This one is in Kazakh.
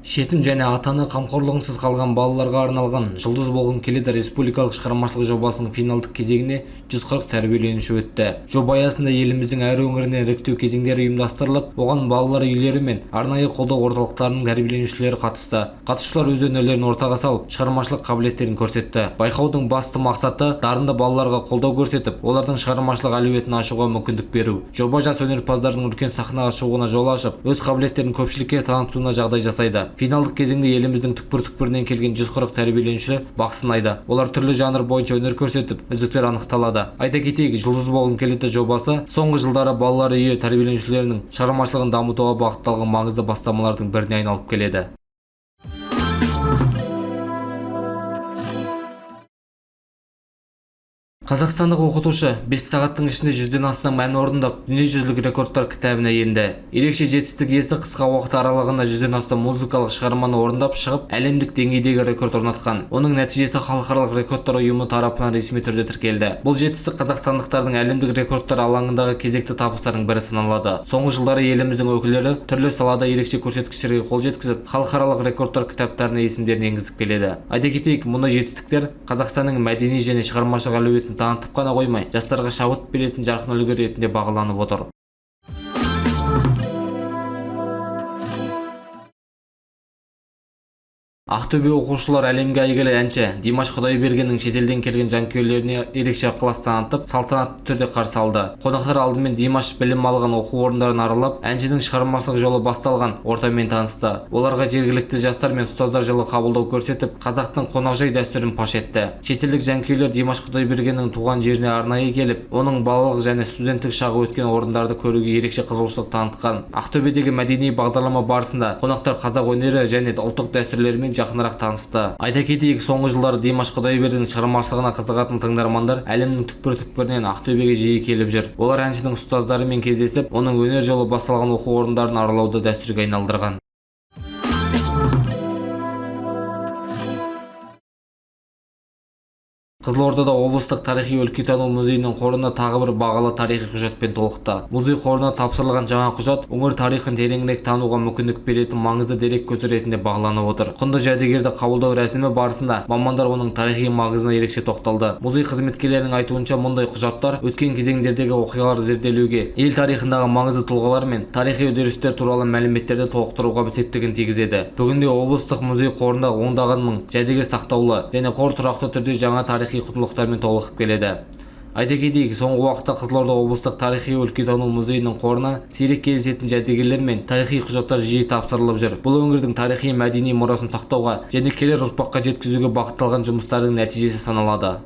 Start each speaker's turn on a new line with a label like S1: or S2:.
S1: Жетім және ата-ана қамқорлығынсыз қалған балаларға арналған «Жұлдыз болғым келеді» республикалық шығармашылық жобасының финалдық кезеңіне 140 тәрбиеленуші өтті. Жоба аясында еліміздің әр өңірінен іріктеу кезеңдері ұйымдастырылып, оған балалар үйлері мен арнайы қолдау орталықтарының тәрбиеленушілері қатысты. Қатысушылар өз өнерлерін ортаға салып, шығармашылық қабілеттерін көрсетті. Байқаудың басты мақсаты дарынды балаларға қолдау көрсетіп, олардың шығармашылық әлеуетін ашуға мүмкіндік беру. Жоба жас өнерпаздардың үлкен сахнаға шығуына жол ашып, өз қабілеттерін көпшілікке танытуына жағдай жасайды. Финалдық кезеңде еліміздің түкпір-түкпірінен келген 140 тәрбиеленуші бақ сынайды. Олар түрлі жанр бойынша өнер көрсетіп, үздіктер анықталады. Айта кетейік, «Жұлдыз болғым келеді» жобасы соңғы жылдары балалар үйі тәрбиеленушілерінің шығармашылығын дамытуға бағытталған маңызды бастамалардың біріне айналып келеді. Қазақстандық оқытушы 5 сағаттың ішінде 100-ден астам ән орындап, дүниежүзілік рекордтар кітабына енді. Ерекше жетістік иесі қысқа уақыт аралығында 100-ден астам музыкалық шығарманы орындап шығып, әлемдік деңгейдегі рекорд орнатқан. Оның нәтижесі халықаралық рекордтар ұйымы тарапынан ресми түрде тіркелді. Бұл жетістік қазақстандықтардың әлемдік рекордтар алаңындағы кезекті табыстарының бірі саналады. Соңғы жылдары еліміздің өкілдері түрлі салада ерекше көрсеткіштерге қол жеткізіп, халықаралық рекордтар кітаптарына есімдерін енгізіп келеді. Айта кетейік, мұндай жетістіктер Қазақстанның мәдени және шығармашылық әлеуетін танытып қана қоймай, жастарға шабыт беретін жарқын үлгі ретінде бағаланып отыр. Ақтөбе оқушылар әлемге әйгілі әнші Димаш Құдайбергеннің шетелден келген жанкүйерлеріне ерекше ықылас танытып, салтанатты түрде қарсы алды. Қонақтар алдымен Димаш білім алған оқу орындарын аралап, әншінің шығармашылық жолы басталған ортамен танысты. Оларға жергілікті жастар мен ұстаздар жылы қабылдау көрсетіп, қазақтың қонақжай дәстүрін паш етті. Шетелдік жанкүйерлер Димаш Құдайбергеннің туған жеріне арнайы келіп, оның балалық және студенттік шағы өткен орындарды көруге ерекше қызығушылық танытқан. Ақтөбедегі мәдени бағдарлама барысында қонақтар қазақ өнері және ұлттық дәстүрлерімен жақынырақ танысты. Айта кетейік, соңғы жылдары Димаш Құдайбергеннің шығармашылығына қызығатын тыңдармандар әлемнің түкпір-түкпірінен Ақтөбеге жиі келіп жүр. Олар әншінің ұстаздарымен кездесіп, оның өнер жолы басталған оқу орындарын аралауды дәстүрге айналдырған. Қызылордада облыстық тарихи-өлкетану музейінің қорына тағы бір бағалы тарихи құжатпен толықты. Музей қорына тапсырылған жаңа құжат өңір тарихын тереңірек тануға мүмкіндік беретін маңызды дерек көзі ретінде бағаланып отыр. Құнды жәдігерді қабылдау рәсімі барысында мамандар оның тарихи маңызына ерекше тоқталды. Музей қызметкерлерінің айтуынша, мұндай құжаттар өткен кезеңдердегі оқиғаларды зерделеуге, ел тарихындағы маңызды тұлғалар мен тарихи үдерістер туралы мәліметтерді толықтыруға септігін тигізеді. Бүгінде облыстық музей қорында ондаған мың жәдігер сақтаулы және қор тұрақты түрде жаңа тарихи құндылықтармен толығып келеді. Айта кетейік, соңғы уақытта Қызылорда облыстық тарихи-өлкетану музейінің қорына сирек кездесетін жәдігерлер мен тарихи құжаттар жиі тапсырылып жүр. Бұл өңірдің тарихи-мәдени мұрасын сақтауға және келер ұрпаққа жеткізуге бағытталған жұмыстардың нәтижесі саналады.